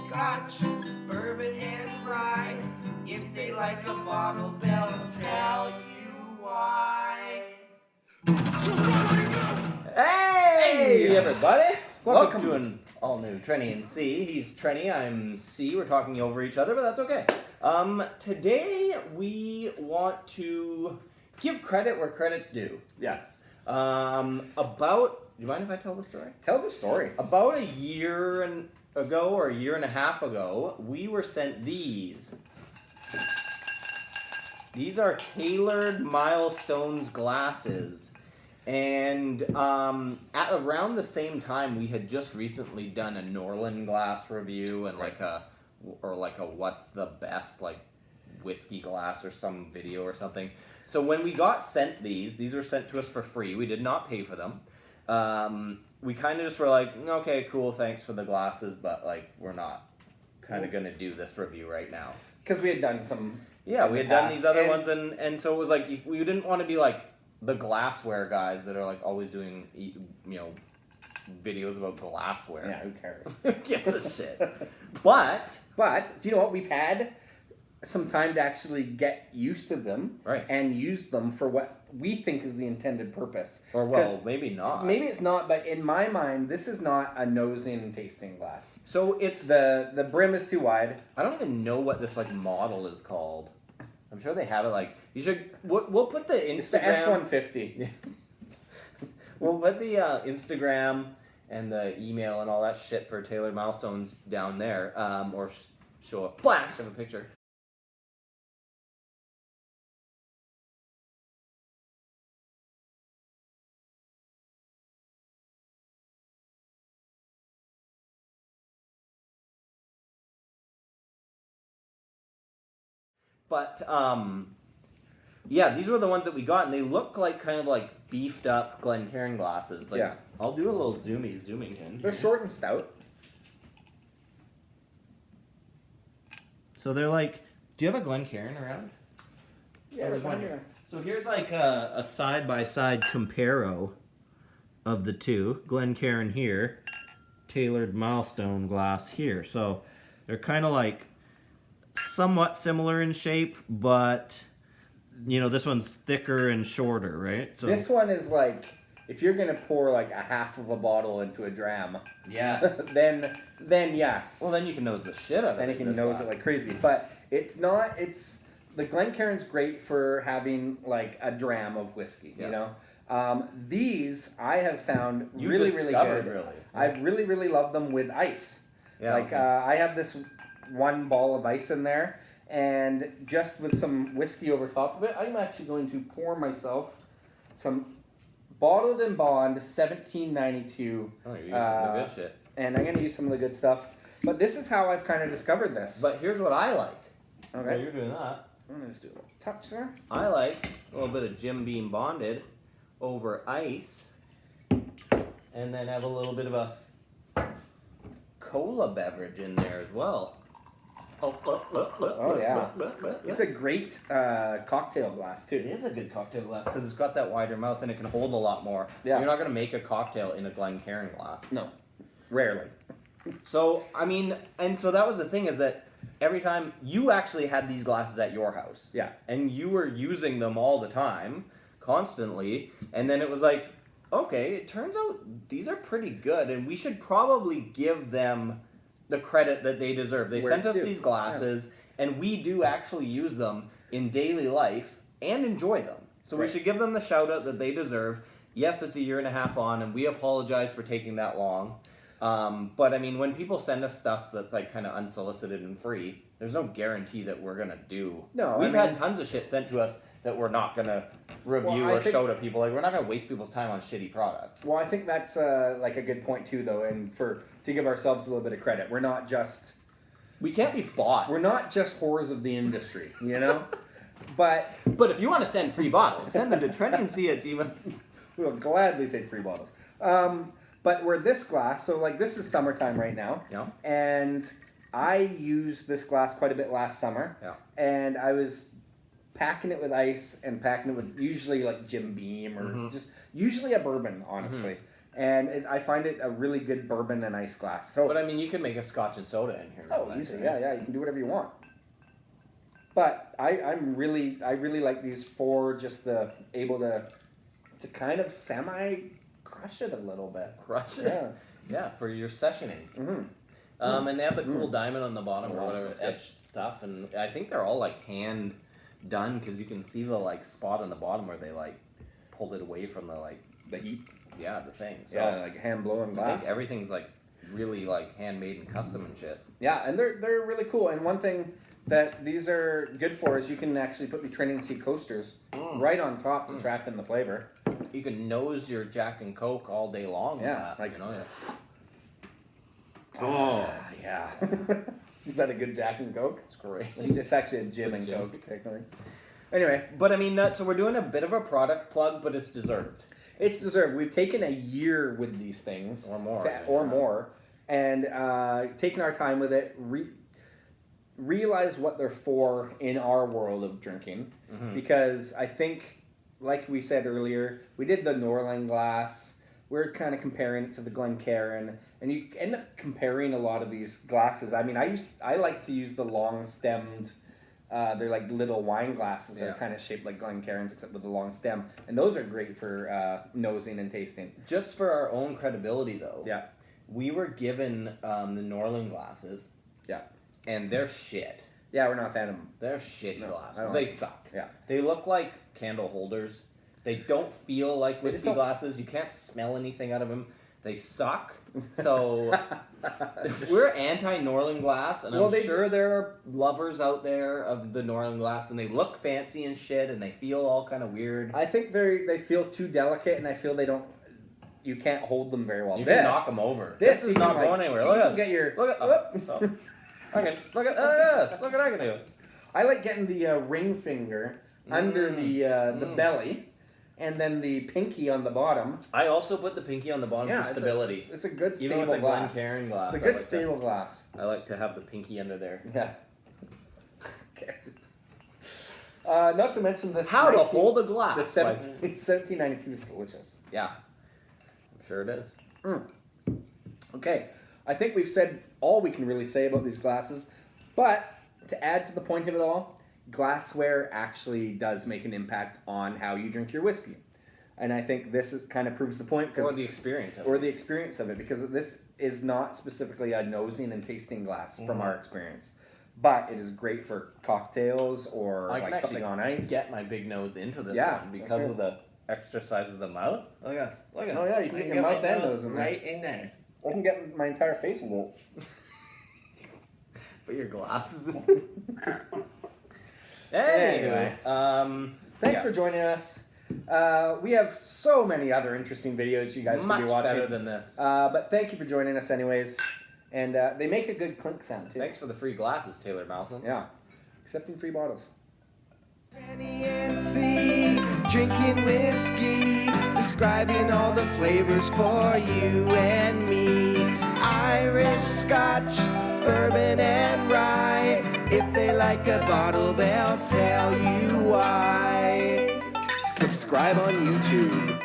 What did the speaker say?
scotch, bourbon, and rye. If they like a bottle, they'll tell you why. Hey, everybody! Welcome. to an all-new Trenny and C. He's Trenny, I'm C. We're talking over each other, but that's okay. Today we want to give credit where credit's due. Yes. Do you mind if I tell the story? Tell the story. About a year ago or a year and a half ago, we were sent these. These are tailored milestones glasses. And at around the same time, we had just recently done a Norland glass review and like a what's the best like whiskey glass or some video or something. So when we got sent these were sent to us for free. We did not pay for them. We kind of just were like, okay, cool, thanks for the glasses, but like we're not kind of gonna do this review right now. Because we had done some. Yeah, we had done these other ones, and so it was like we didn't want to be like the glassware guys that are like always doing, videos about glassware. Yeah, who cares? Who gives a shit? But do you know what? We've had some time to actually get used to them, right, and use them for what we think is the intended purpose. Or well, maybe not. Maybe it's not, but in my mind, this is not a nosing tasting glass. So it's the brim is too wide. I don't even know what this like model is called. I'm sure they have it like you should. We'll put the Instagram. It's the S150. We'll put the Instagram and the email and all that shit for Tailored Milestones down there, or show a flash of a picture. But yeah, these were the ones that we got, and they look like kind of like beefed up Glencairn glasses. Like, yeah, I'll do a little zooming in. They're short and stout. So they're like, do you have a Glencairn around? Yeah, there's one here. So here's like a side-by-side comparo of the two. Glencairn here, Tailored Milestone glass here. So they're kind of like somewhat similar in shape, but this one's thicker and shorter, right? So this one is like, if you're gonna pour like a half of a bottle into a dram, yes, then yes. Well, then you can nose the shit out of it. Then you can nose it like crazy. But it's not. It's the Glencairn's great for having like a dram of whiskey. Yeah. These I have found really good. Really. I've really loved them with ice. Yeah. Like I have this one ball of ice in there, and just with some whiskey over top of it, I'm actually going to pour myself some Bottled and Bond 1792. Oh, you're using the good shit. And I'm going to use some of the good stuff. But this is how I've kind of discovered this. But here's what I like. Okay. While you're doing that, I'm going to just do a little touch there. I like a little bit of Jim Beam Bonded over ice, and then have a little bit of a cola beverage in there as well. Oh, yeah. It's a great cocktail glass, too. It is a good cocktail glass because it's got that wider mouth and it can hold a lot more. Yeah. You're not going to make a cocktail in a Glencairn glass. No. Rarely. So, so that was the thing, is that every time you actually had these glasses at your house. Yeah. And you were using them all the time, constantly, and then it was like, okay, it turns out these are pretty good, and we should probably give them the credit that they deserve. They sent us these glasses, and we do actually use them in daily life and enjoy them. So we should give them the shout out that they deserve. Yes, it's a year and a half on, and we apologize for taking that long. But when people send us stuff that's like kind of unsolicited and free, there's no guarantee that we're gonna do. No, we've had tons of shit sent to us that we're not gonna review or show to people. Like, we're not gonna waste people's time on shitty products. Well, I think that's like a good point too, though, and to give ourselves a little bit of credit, we can't be bought. We're not just whores of the industry, But if you want to send free bottles, send them to TrennyandC@gmail. We'll gladly take free bottles. But we're this glass, so like this is summertime right now. Yeah. And I used this glass quite a bit last summer. Yeah. And I was packing it with ice and packing it with usually like Jim Beam or just usually a bourbon, honestly. And I find it a really good bourbon and ice glass. So, But I mean, you can make a Scotch and soda in here. oh, easy, yeah, you can do whatever you want. But I really like these for just the able to kind of semi crush it a little bit. Crush it. Yeah. Yeah, for your sessioning. Mm-hmm. And they have the cool diamond on the bottom or Oh, whatever, that's good. etched stuff, and I think they're all like hand done because you can see the like spot on the bottom where they like pulled it away from the like The heat. the thing. So Yeah, like hand blown I glass. think everything's like really like handmade and custom and shit. Yeah, and they're really cool. And one thing that these are good for is you can actually put the Trenny Sea coasters right on top to trap in the flavor. You can nose your Jack and Coke all day long. Yeah, with that, like- you know, yeah. Oh, yeah. Is that a good Jack and Coke? It's great. It's actually a gin and gin. Coke, technically. Anyway, But I mean, so we're doing a bit of a product plug, but it's deserved. it's deserved. We've taken a year with these things. Or more, Or yeah. more. And taken our time with it, realize what they're for in our world of drinking. Mhm. Because I think, like we said earlier, we did the Norling glass. We're kind of comparing it to the Glencairn, and you end up comparing a lot of these glasses. I mean, I like to use the long stemmed. They're like little wine glasses. Yeah. They're kind of shaped like Glencairns, except with the long stem, and those are great for nosing and tasting. Just for our own credibility, though. Yeah. We were given the Norland glasses. Yeah. And they're shit. Yeah, we're not a fan of them. They're shitty No, I glasses. don't They like suck. Yeah. They look like candle holders. They don't feel like They just whiskey don't- glasses. You can't smell anything out of them. They suck. So we're anti-Norland glass, and Well, I'm they- sure there are lovers out there of the Norland glass, and they look fancy and shit, and they feel all kind of weird. I think they feel too delicate, and I feel they don't. You can't hold them very well. You This- can knock them over. This This you is not can, like, going anywhere. you Look at can this. get your- Look at. Look at this. Look what I can do. I like getting the ring finger under the belly, and then the pinky on the bottom. I also put the pinky on the bottom for stability. It's a good Even stable with the glass. Glencairn glass. It's a I good like stable glass. I like to have the pinky under there. Yeah. Okay. Not to mention this. How to hold a glass. The 1792 is delicious. Yeah. I'm sure it is. Okay, I think we've said all we can really say about these glasses, but to add to the point of it all, glassware actually does make an impact on how you drink your whiskey. And I think this kind of proves the point. Or the experience of Or it. the experience of it, because this is not specifically a nosing and tasting glass from our experience. But it is great for cocktails or I can like something actually on ice. get my big nose into this Yeah, one because okay. of the extra size of the mouth. Look at that. Look at Oh, yeah, you can I get your my mouth and nose in there. right in there. I can get my entire face in it. Put your glasses in. Anyway. Thanks yeah. for joining us. We have so many other interesting videos you guys Much can be watching. better than this. But thank you for joining us anyways. And they make a good clink sound too. Thanks for the free glasses, Taylor Malcolm. Yeah. Accepting free bottles. Trenny and C, drinking whiskey, describing all the flavors for you and me. Irish, Scotch, bourbon and rye. If they like a bottle, they'll tell you why. Subscribe on YouTube.